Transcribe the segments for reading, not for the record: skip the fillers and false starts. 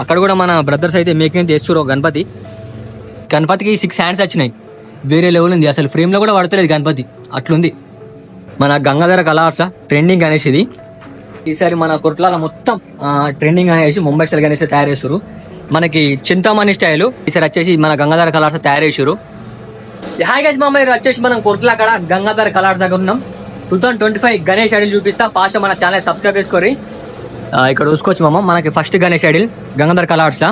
అక్కడ కూడా మన బ్రదర్స్ అయితే మేకింగ్ చేస్తారు గణపతికి 6 హ్యాండ్స్ వచ్చినాయి. వేరే లెవెల్ ఉంది, అసలు ఫ్రేమ్లో కూడా పడతలేదు గణపతి, అట్లుంది. మన గంగాధర కళార్ట్స్ ట్రెండింగ్ గణేష్ ఇది. ఈసారి మన కొట్లాల మొత్తం ట్రెండింగ్ అనేసి ముంబై స్టైల్ గణేష్ తయారు చేస్తారు. మనకి చింతామణి స్టైల్ ఈసారి వచ్చేసి మన గంగాధర కళార్ట్స్ తయారు చేసారు. హాయ్ గైస్, మా మీరు వచ్చేసి మనం కొట్ల అక్కడ గంగాధర కళార్ట్స్ దగ్గర ఉన్నాం. 2025 గణేష్ ఐడిల్ చూపిస్తా. పాషా మన ఛానల్ సబ్స్క్రైబ్ చేసుకోరి. ఇక్కడ చూసుకోవచ్చు మామ, మనకి ఫస్ట్ గణేష్ ఐడిల్ గంగాధర కళార్ట్స్లో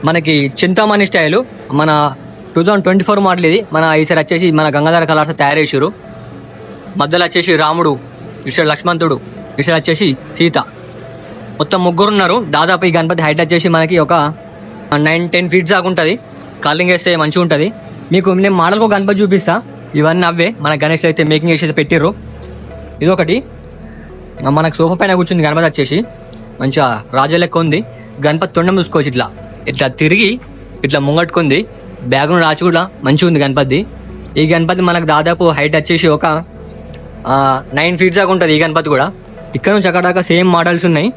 మనకి చింతామణి స్టైల్ మన 2024 మోడల్ ఇది. మన ఈసారి వచ్చేసి మన గంగాధర కళార్ట్స్ తయారు చేసారు. మధ్యలో వచ్చేసి రాముడు, ఇటు లక్ష్మణుడు, ఇటు వచ్చేసి సీత, మొత్తం ముగ్గురు ఉన్నారు. దాదాపు ఈ గణపతి హైట్ వచ్చేసి మనకి ఒక 9-10 ఫీట్ దాకా ఉంటుంది. కలరింగ్ వేస్తే మంచిగా ఉంటుంది. మీకు నేను మోడల్కు గణపతి చూపిస్తా. ఇవన్నీ అవే మన గణేష్ అయితే మేకింగ్ చేసి అయితే పెట్టిర్రు. ఇదొకటి మనకు సోఫా పైన కూర్చుంది గణపతి వచ్చేసి మంచిగా రాజా లెక్క ఉంది. గణపతి తొండం చూసుకోవచ్చు, ఇట్లా తిరిగి ఇట్లా ముంగట్టుకుంది. బ్యాక్గ్రౌండ్ రాచి కూడా మంచిగా ఉంది గణపతి. ఈ గణపతి మనకు దాదాపు హైట్ వచ్చేసి ఒక 9 ఫీట్ దాకా ఉంటుంది. ఈ గణపతి కూడా ఇక్కడ నుంచి అక్కడ దాకా సేమ్ మోడల్స్ ఉన్నాయి.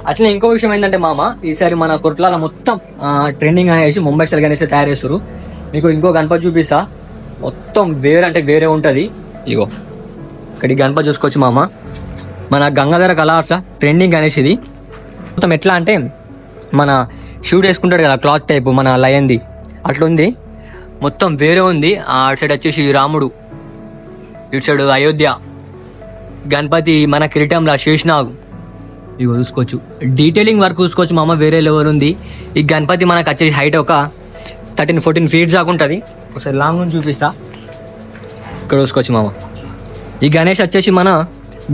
అట్లా ఇంకో విషయం ఏంటంటే మామ, ఈసారి మన కొట్లాల మొత్తం ట్రెండింగ్ అనేసి ముంబై స్టైల్ గణేష్ తయారు చేస్తారు. మీకు ఇంకో గణపతి చూపిస్తా, మొత్తం వేరే అంటే వేరే ఉంటుంది. ఇగో ఇక్కడ గణపతి చూసుకోవచ్చు మామ, మన గంగాధర కళార్ట్స్ ట్రెండింగ్ గణేష్ ఇది. మొత్తం ఎట్లా అంటే మన షూట్ వేసుకుంటాడు కదా క్లాత్ టైప్ మన లయన్ది, అట్లుంది. మొత్తం వేరే ఉంది. అటు సైడ్ వచ్చేసి రాముడు, ఇటు సైడ్ అయోధ్య, గణపతి మన కిరీటంలో శేషనాగ్. ఇగో చూసుకోవచ్చు, డీటెయిలింగ్ వర్క్ చూసుకోవచ్చు మామ, వేరే లెవెల్ ఉంది. ఈ గణపతి మనకు వచ్చేసి హైట్ ఒక 13-14 ఫీట్ దాకా ఉంటుంది. ఒకసారి లాంగ్ నుంచి చూపిస్తా. ఇక్కడ చూసుకోవచ్చు మామ, ఈ గణేష్ వచ్చేసి మన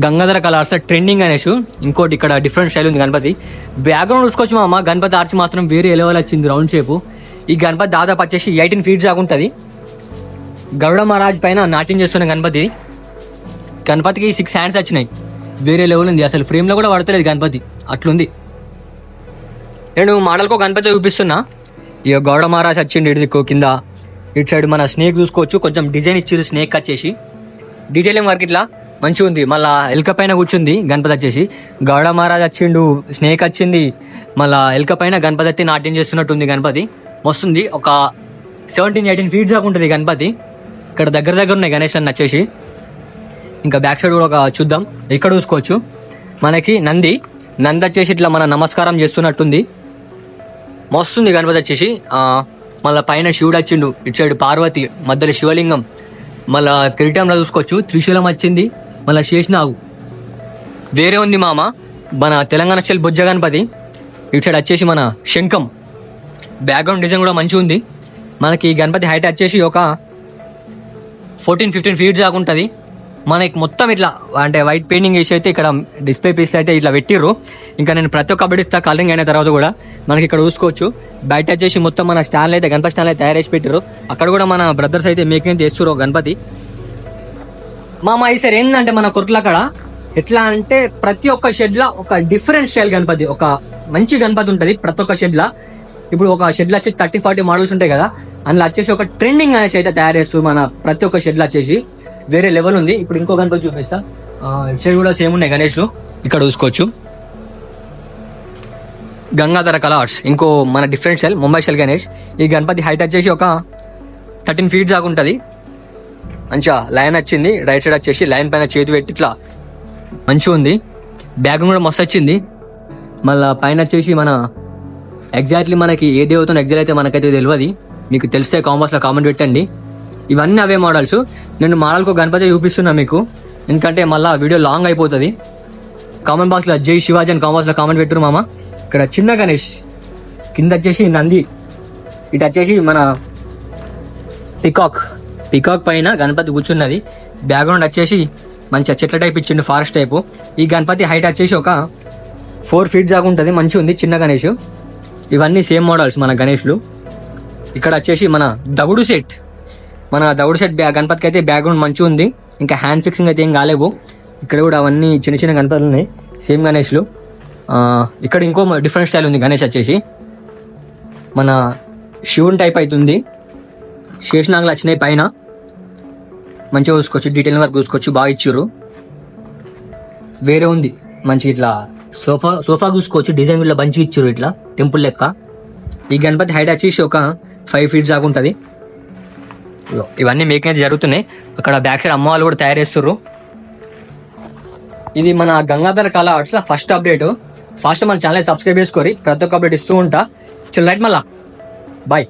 గంగాధర కళార్ట్స్ ట్రెండింగ్ గణేష్. ఇంకోటి ఇక్కడ డిఫరెంట్ స్టైల్ ఉంది గణపతి. బ్యాక్గ్రౌండ్ చూసుకోవచ్చు మామ, గణపతి ఆర్చ్ మాత్రం వేరే లెవెల్ వచ్చింది, రౌండ్ షేపు. ఈ గణపతి దాదాపు వచ్చేసి 18 ఫీట్ దాకా ఉంటుంది. గరుడ మహారాజ్ పైన నాట్యం చేస్తున్న గణపతికి 6 హ్యాండ్స్ వచ్చినాయి. వేరే లెవెల్ ఉంది, అసలు ఫ్రేమ్లో కూడా పడతలేదు గణపతి, అట్లుంది. నేను మోడల్కో గణపతి చూపిస్తున్నా. ఇక గౌడ మహారాజ్ వచ్చిండు ఇటు దిక్కు కింద. ఇటు సైడ్ మన స్నేక్ చూసుకోవచ్చు, కొంచెం డిజైన్ ఇచ్చారు స్నేక్ వచ్చేసి. డీటెయిలింగ్ వర్క్ ఇట్లా మంచిగా ఉంది. మళ్ళీ ఎలుక పైన కూర్చుంది గణపతి వచ్చేసి. గౌడ మహారాజ్ వచ్చిండు, స్నేక్ వచ్చింది, మళ్ళీ ఎలుక పైన గణపతి అయితే నాట్యం చేస్తున్నట్టుంది. గణపతి వస్తుంది, ఒక 17-18 ఫీట్ దాకా ఉంటుంది గణపతి. ఇక్కడ దగ్గర ఉన్నాయి గణేష్ అన్న వచ్చేసి. ఇంకా బ్యాక్ సైడ్ కూడా ఒక చూద్దాం. ఇక్కడ చూసుకోవచ్చు మనకి నంది వచ్చేసి ఇట్లా మన నమస్కారం చేస్తున్నట్టుంది. మస్తుంది గణపతి వచ్చేసి. మళ్ళీ పైన శివుడు వచ్చిండు, ఇటు సైడ్ పార్వతి, మధ్యలో శివలింగం, మళ్ళీ కిరీటంలో చూసుకోవచ్చు త్రిశూలం వచ్చింది, మళ్ళీ శేషనాగు వేరే ఉంది మామ. మన తెలంగాణ స్టైల్ బొజ్జ గణపతి. ఇటు సైడ్ వచ్చేసి మన శంఖం, బ్యాక్గ్రౌండ్ డిజైన్ కూడా మంచిగా ఉంది. మనకి ఈ గణపతి హైట్ వచ్చేసి ఒక 14-15 ఫీట్ దాకా ఉంటుంది. మనకి మొత్తం ఇట్లా అంటే వైట్ పెయింటింగ్ వేసి అయితే ఇక్కడ డిస్ప్లే పీస్ అయితే ఇట్లా పెట్టిర్రు. ఇంకా నేను ప్రతి ఒక్క అబడిస్తా కలరింగ్ అయిన తర్వాత కూడా. మనకి ఇక్కడ చూసుకోవచ్చు బయట వచ్చేసి మొత్తం మన స్టాండ్ అయితే గణపతి స్టాండ్ అయితే తయారు చేసి పెట్టిర్రు. అక్కడ కూడా మన బ్రదర్స్ అయితే మేకింగ్ చేస్తారు గణపతి. ఈసారి ఏంటంటే మన కొట్ల అక్కడ ఎట్లా అంటే ప్రతి ఒక్క షెడ్ లా ఒక డిఫరెంట్ స్టైల్ గణపతి, ఒక మంచి గణపతి ఉంటుంది ప్రతి ఒక్క షెడ్ లా. ఇప్పుడు ఒక షెడ్ లో వచ్చేసి 30-40 మోడల్స్ ఉంటాయి కదా, అందులో వచ్చేసి ఒక ట్రెండింగ్ అనేసి అయితే తయారు చేస్తారు మన ప్రతి ఒక్క షెడ్ లో వచ్చేసి. వేరే లెవెల్ ఉంది. ఇప్పుడు ఇంకో గణపతి చూపిస్తా. సైడ్ కూడా సేమ్ ఉన్నాయి గణేష్లు. ఇక్కడ చూసుకోవచ్చు గంగాధర కళార్ట్స్, ఇంకో మన different style Mumbai style Ganesh. ఈ గణపతి హైట్ వచ్చేసి ఒక 13 ఫీట్ దాకా ఉంటుంది. మంచిగా లైన్ వచ్చింది, రైట్ సైడ్ వచ్చేసి లైన్ పైన చేతి పెట్టి ఇట్లా మంచిగా ఉంది. బ్యాగ్ కూడా మస్తు వచ్చింది. మళ్ళీ పైన వచ్చేసి మన ఎగ్జాక్ట్లీ మనకి ఏ దేవతను ఎగ్జాక్ట్ అయితే మనకైతే తెలియదు. మీకు తెలిస్తే కామెంట్స్లో కామెంట్ పెట్టండి. ఇవన్నీ అవే మోడల్స్. నేను మోడల్కు గణపతి చూపిస్తున్నా మీకు, ఎందుకంటే మళ్ళీ వీడియో లాంగ్ అయిపోతుంది. కామెంట్ బాక్స్లో జై శివాజీ అని కామెంట్స్లో కామెంట్ పెట్టారు మామ. ఇక్కడ చిన్న గణేష్, కింద వచ్చేసి నంది, ఇటు వచ్చేసి మన పికాక్ పైన గణపతి కూర్చున్నది. బ్యాక్గ్రౌండ్ వచ్చేసి మంచిగా చెట్ల టైప్ ఇచ్చిండు, ఫారెస్ట్ టైపు. ఈ గణపతి హైట్ వచ్చేసి ఒక 4 ఫీట్ దాకా ఉంటుంది. మంచిగా ఉంది చిన్న గణేష్. ఇవన్నీ సేమ్ మోడల్స్ మన గణేష్లు. ఇక్కడ వచ్చేసి మన దగుడు సెట్ గణపతికి అయితే బ్యాక్గ్రౌండ్ మంచిగా ఉంది. ఇంకా హ్యాండ్ ఫిక్సింగ్ అయితే ఏం కాలేవు. ఇక్కడ కూడా అవన్నీ చిన్న చిన్న గణపతులు ఉన్నాయి, సేమ్ గణేష్లు. ఇక్కడ ఇంకో డిఫరెంట్ స్టైల్ ఉంది గణేష్ వచ్చేసి. మన శివుని టైప్ అవుతుంది, శేషనాగులు వచ్చినాయి పైన. మంచిగా చూసుకోవచ్చు, డీటెయిల్ వర్క్ చూసుకోవచ్చు, బాగా ఇచ్చారు. వేరే ఉంది మంచి ఇట్లా సోఫా చూసుకోవచ్చు, డిజైన్ లో బంచి ఇచ్చారు ఇట్లా టెంపుల్ లెక్క. ఈ గణపతి హైట్ వచ్చేసి ఒక 5 feet దాకా ఉంటుంది. ఇవన్నీ మేకింగ్ అయితే జరుగుతున్నాయి. అక్కడ బ్యాక్ సైడ్ అమ్మ వాళ్ళు కూడా తయారు చేస్తుర్రు. ఇది మన గంగాధర కళ ఆర్ట్స్ ఫస్ట్ అప్డేట్. ఫస్ట్ మన ఛానల్ సబ్స్క్రైబ్ చేసుకోరి, ప్రతి ఒక్క అప్డేట్ ఇస్తూ ఉంటా. చల్ రైట్, మళ్ళా బాయ్.